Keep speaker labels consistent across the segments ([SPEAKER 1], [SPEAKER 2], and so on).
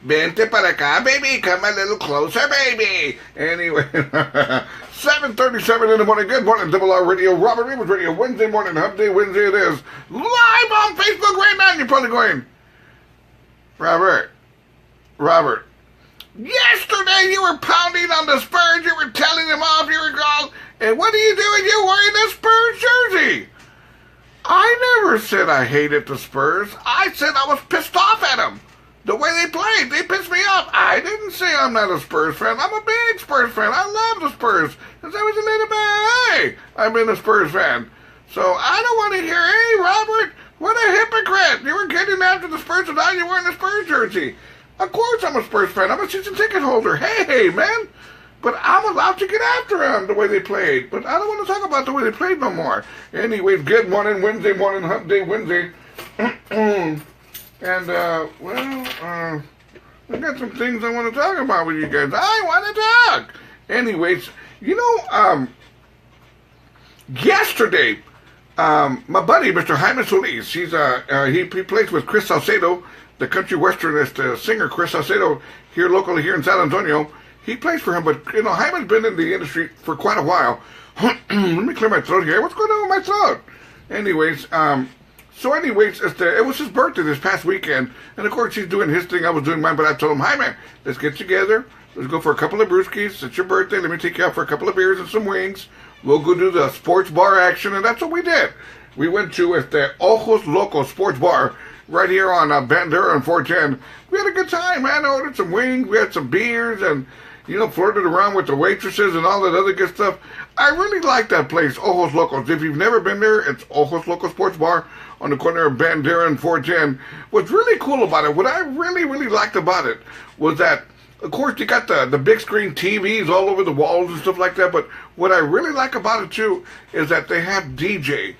[SPEAKER 1] Vente para acá, baby. Come a little closer, baby. Anyway, 7:37 in the morning. Good morning, Double R Radio, Robert Rivas Radio. Wednesday morning, Hump Day Wednesday it is. Live on Facebook right now. And you're probably going, Robert. Yesterday you were pounding on the Spurs. You were telling them off. You were going, and what are you doing? You're wearing a Spurs jersey. I never said I hated the Spurs. I said I was pissed off at them. The way they played, they pissed me off. I didn't say I'm not a Spurs fan. I'm a big Spurs fan. I love the Spurs. Since I was a little boy, I've been a Spurs fan. So I don't want to hear, hey, Robert, what a hypocrite. You were getting after the Spurs and now you're wearing a Spurs jersey. Of course I'm a Spurs fan. I'm a season ticket holder. Hey, man. But I'm allowed to get after them the way they played. But I don't want to talk about the way they played no more. Anyways, good morning, Wednesday morning, Hump Day Wednesday. And, I got some things I want to talk about with you guys. I want to talk. Anyways, yesterday, my buddy, Mr. Jaime Solis, he plays with Chris Salcedo, the country westernist singer Chris Salcedo, here locally here in San Antonio. He plays for him, but, Jaime's been in the industry for quite a while. Let me clear my throat here. What's going on with my throat? Anyways, it was his birthday this past weekend, and of course he's doing his thing, I was doing mine, but I told him, Jaime, let's get together, let's go for a couple of brewskis, it's your birthday, let me take you out for a couple of beers and some wings, we'll go do the sports bar action, and that's what we did. We went to the Ojos Locos Sports Bar, right here on Bandera and 410. We had a good time, man. I ordered some wings, we had some beers, and, flirted around with the waitresses and all that other good stuff. I really like that place, Ojos Locos. If you've never been there, it's Ojos Locos Sports Bar on the corner of Bandera and 410. What's really cool about it, what I really, really liked about it, was that, of course, you got the big screen TVs all over the walls and stuff like that, but what I really like about it, too, is that they have a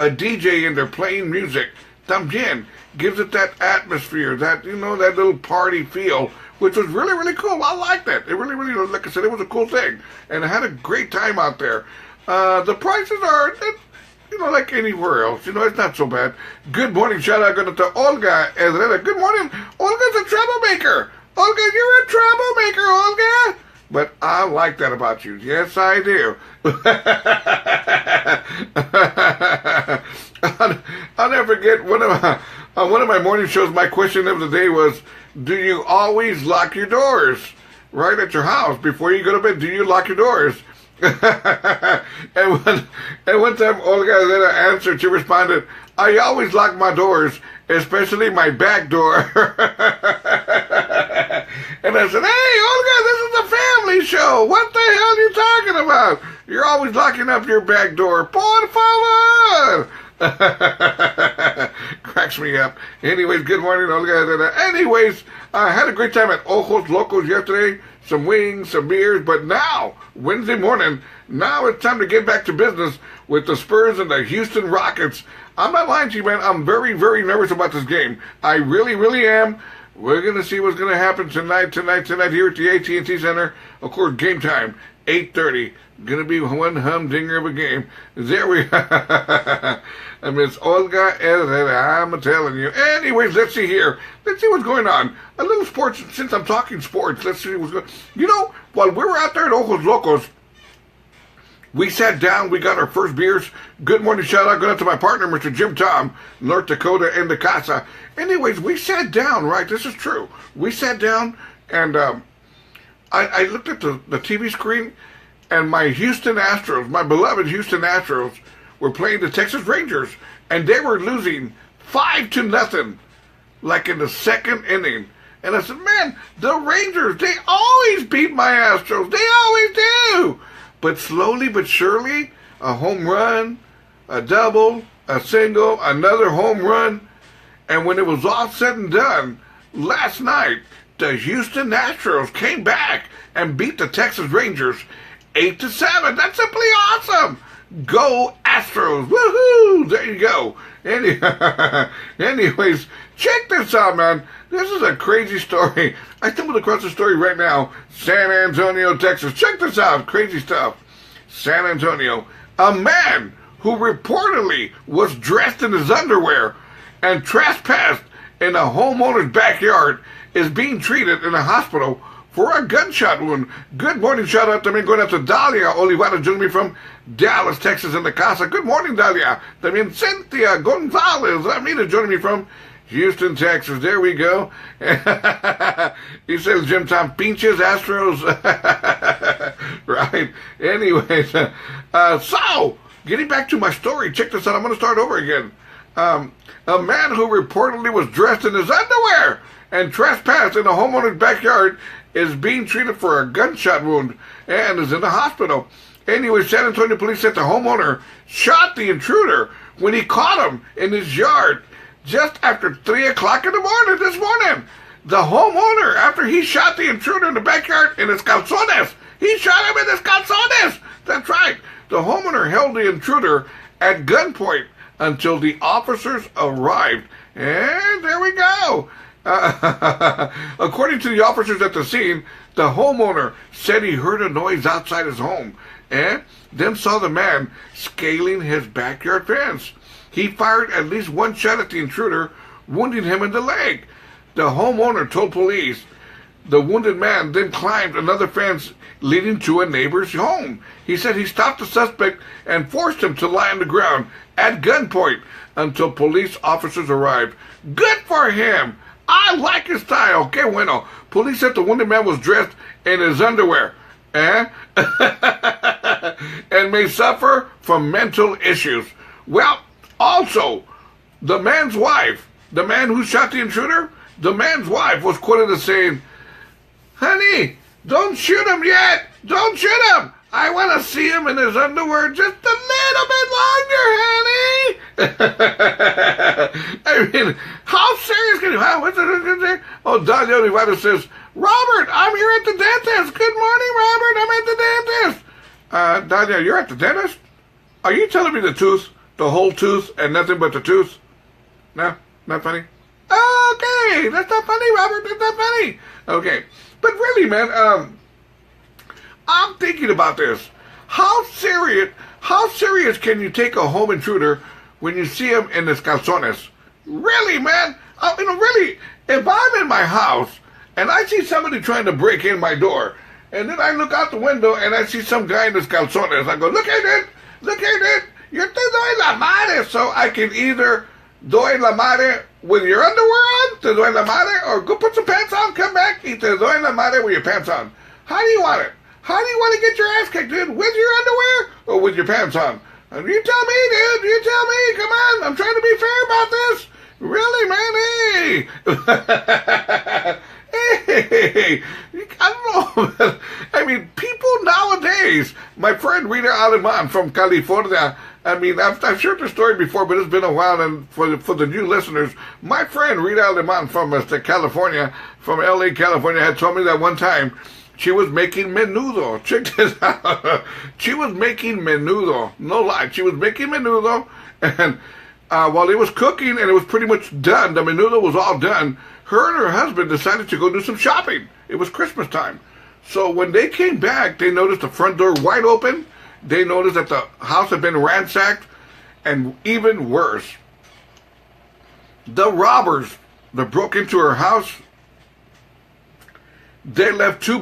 [SPEAKER 1] DJ in there playing music. También gives it that atmosphere, that, that little party feel, which was really, really cool. I liked it. It really, really, like I said, it was a cool thing. And I had a great time out there. The prices are, like anywhere else. It's not so bad. Good morning. Shout out to Olga Herrera. Good morning. Olga's a troublemaker. Olga, you're a troublemaker, Olga. But I like that about you. Yes, I do. I'll never forget on one of my morning shows, my question of the day was, do you always lock your doors right at your house before you go to bed? Do you lock your doors? and one time Olga answered, she responded, I always lock my doors, especially my back door. And I said, hey, Olga, this is a family show. What the hell are you talking about? You're always locking up your back door. Por favor. Cracks me up. Anyways, good morning, Olga. Anyways, I had a great time at Ojos Locos yesterday. Some wings, some beers, but now, Wednesday morning, now it's time to get back to business with the Spurs and the Houston Rockets. I'm not lying to you, man. I'm very, very nervous about this game. I really, really am. We're going to see what's going to happen tonight here at the AT&T Center. Of course, game time, 8:30. Going to be one humdinger of a game. There we are. Miss Olga Herrera, I'm telling you. Anyways, let's see here. Let's see what's going on. A little sports, since I'm talking sports, let's see what's going on. While we were out there at Ojos Locos, we sat down, we got our first beers. Good morning, shout out, going out to my partner, Mr. Jim Tom, North Dakota in the Casa. Anyways, we sat down, right? This is true. We sat down, and I looked at the TV screen, and my Houston Astros, my beloved Houston Astros, were playing the Texas Rangers, and they were losing 5-0, like in the second inning. And I said, man, the Rangers, they always beat my Astros. They always do. But slowly but surely, a home run, a double, a single, another home run. And when it was all said and done, last night, the Houston Astros came back and beat the Texas Rangers 8-7. That's simply awesome. Go Astros. Woohoo! There you go. Anyways, check this out, man. This is a crazy story. I stumbled across a story right now. San Antonio, Texas. Check this out. Crazy stuff. San Antonio. A man who reportedly was dressed in his underwear and trespassed in a homeowner's backyard is being treated in a hospital for a gunshot wound. Good morning, shout out to me, going out to Dalia Olivera, joining me from Dallas, Texas, in the casa. Good morning, Dalia. También Cynthia Gonzalez, Ramírez, joining me from Houston, Texas. There we go. He says, Jim Tom, pinches Astros. Right. Anyways, so, getting back to my story, check this out. I'm going to start over again. A man who reportedly was dressed in his underwear and trespassed in a homeowner's backyard is being treated for a gunshot wound and is in the hospital. Anyway, San Antonio police said the homeowner shot the intruder when he caught him in his yard just after 3 o'clock in the morning this morning. The homeowner, after he shot the intruder in the backyard in his calzones, he shot him in his calzones. That's right. The homeowner held the intruder at gunpoint until the officers arrived. And there we go. According to the officers at the scene, the homeowner said he heard a noise outside his home and then saw the man scaling his backyard fence. He fired at least one shot at the intruder, wounding him in the leg. The homeowner told police the wounded man then climbed another fence leading to a neighbor's home. He said he stopped the suspect and forced him to lie on the ground at gunpoint until police officers arrived. Good for him! I like his style. Que bueno. Police said the wounded man was dressed in his underwear and may suffer from mental issues. Well, also, the man's wife, the man who shot the intruder, the man's wife was quoted as saying, "Honey, don't shoot him yet. Don't shoot him. I want to see him in his underwear just a little bit longer, honey." I mean, how serious can you? What's it? Oh, Dalia Olivera says, "Robert, I'm here at the dentist. Good morning, Robert. I'm at the dentist." Dalia, you're at the dentist? Are you telling me the tooth, the whole tooth, and nothing but the tooth? No, not funny. Okay, that's not funny, Robert. That's not funny. Okay, but really, man, I'm thinking about this. How serious can you take a home intruder when you see him in his calzones? Really, man? Really, if I'm in my house and I see somebody trying to break in my door, and then I look out the window and I see some guy in his calzones, I go, look at it, you're te doy la madre. So I can either doy la madre with your underwear on, te doy la madre, or go put some pants on, come back, y te doy la madre with your pants on. How do you want it? How do you want to get your ass kicked, dude? With your underwear or with your pants on? You tell me, dude. You tell me. Come on. I'm trying to be fair about this. Really, man? Hey. I don't know. I mean, people nowadays, my friend Rita Aleman from California, I mean, I've shared the story before, but it's been a while, and for the new listeners, my friend Rita Aleman from California, from LA, California, had told me that one time she was making menudo. Check this out. She was making menudo. No lie. She was making menudo, and while it was cooking and it was pretty much done, the menudo was all done, her and her husband decided to go do some shopping. It was Christmas time. So when they came back, they noticed the front door wide open. They noticed that the house had been ransacked, and even worse, the robbers that broke into her house, they left two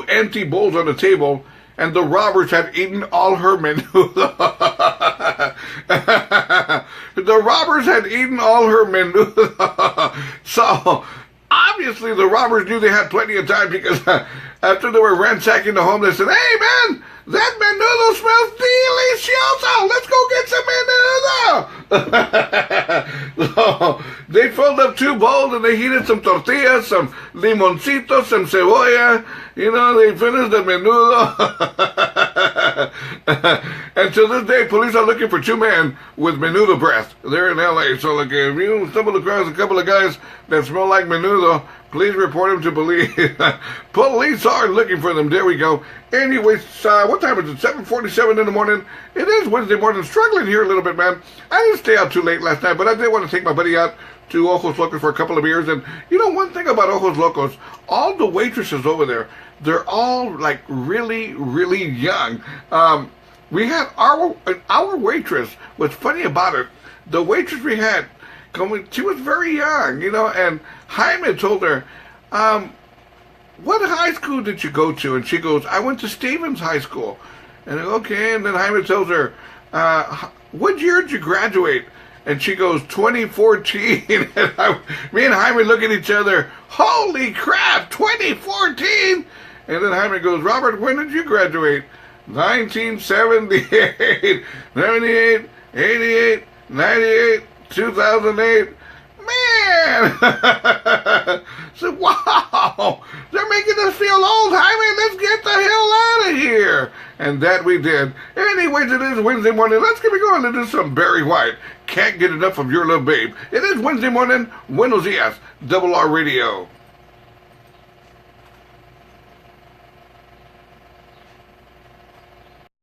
[SPEAKER 1] empty bowls on the table, and the robbers had eaten all her menudo. The robbers had eaten all her menudo. So, obviously, the robbers knew they had plenty of time, because after they were ransacking the home, they said, "Hey, man, that menudo smells delicioso. Let's go get some menudo." So, they filled up two bowls and they heated some tortillas, some limoncitos, some cebolla. You know, they finished the menudo. And to this day, police are looking for two men with menudo breath. They're in LA. So, like, if you stumble across a couple of guys that smell like menudo, please report them to police. Police are looking for them. There we go. Anyways, what time is it? 7:47 in the morning. It is Wednesday morning. Struggling here a little bit, man. I didn't stay out too late last night, but I did want to take my buddy out to Ojos Locos for a couple of beers. And you know, one thing about Ojos Locos, all the waitresses over there, they're all like really, really young. We had our waitress. What's funny about it, the waitress we had She was very young, and Jaime told her, what high school did you go to? And she goes, I went to Stevens High School. And okay, and then Jaime tells her, what year did you graduate? And she goes, 2014. And me and Jaime look at each other, holy crap, 2014? And then Jaime goes, Robert, when did you graduate? 1978, 78, 88, 98, 2008. Man! So, wow! They're making us feel old, Jaime. Let's get the hell out of here. And that we did. Anyways, it is Wednesday morning. Let's get going and do some Barry White. Can't get enough of your love, babe. It is Wednesday morning. Buenos dias. RRR Radio.